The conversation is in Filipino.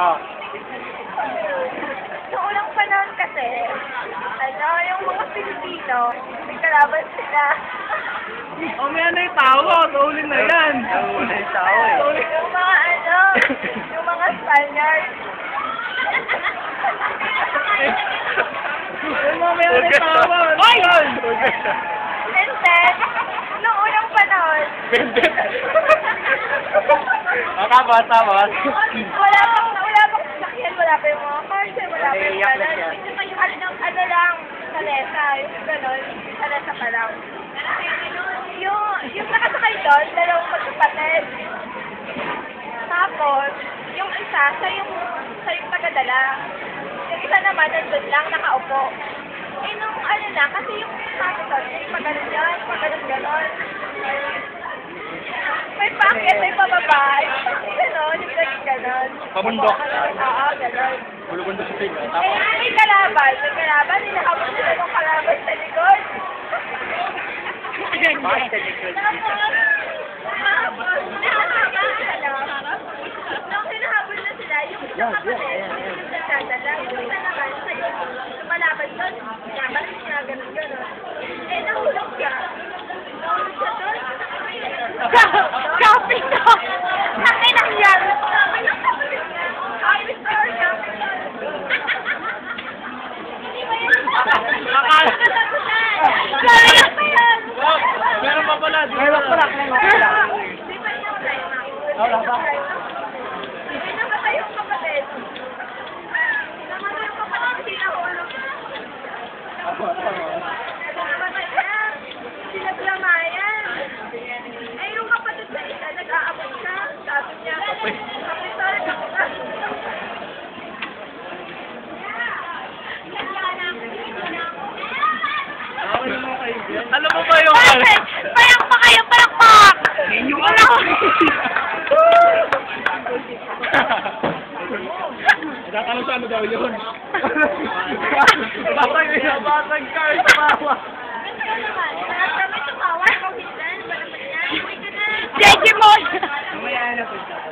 Oh. Noong unang panahon kasi, yung mga Pilipino, may kalaban sila. Oh, may ano yung tawa. Kaulin na yan. Kaulin yung tawa eh. Yung mga yung mga Spaniards. Yung mga may ano yung tawa. Ay! And then, noong unang panahon, Tama. wala pang sasakyan, wala pa yung mga cars, wala pa yung gano'n. Ano lang, kalesa, yung gano'n, kalesa pa lang. Yung nakasakay doon, dalawang magkapatid. Tapos, yung isa, siya yung tagadala. Yung isa naman, nandun lang, nakaupo. Eh, nung ano na, kasi yung sabi doon, yung paganon yan, paganon-ganon. May packet, may pababa. Ganon, yung ganon. Pabundok. Oo, ganon. Bulubundok sa pig. Eh, may kalaban, nilakapos sila ng kalaban sa likod. Bakit sa likod? Tapos, nung hinahabol na sila, yung isang kapatid, yung nagdadala, yung isa naman, lumalaban doon, laban siya, ganon. Eh, nahulog siya. Nahulog siya doon. Kapit na! Akin ang yan! Kapit na siya. Hindi ba yan? Sayang pa yan! Meron pa pala. Meron pala. Di ba yung climax? Wala ba? Eh, namatay yung kapatid. Namatay yung kapatid, hindi nahulog. Namatay siya. Sinaglamayan. Eh, yung kapatid sa isa, nag-aabot siya. Sabi niya, kapital ka ba? Alam mo ba yung... Bakit? Payak pa kayo, palakpak! Wala ko! Natatanong sa ano daw yun? Batang car sa bawa. Ito naman, kami tumawa, kung hindi, ano ba naman yan? Jejimon! Mamaya na po siya.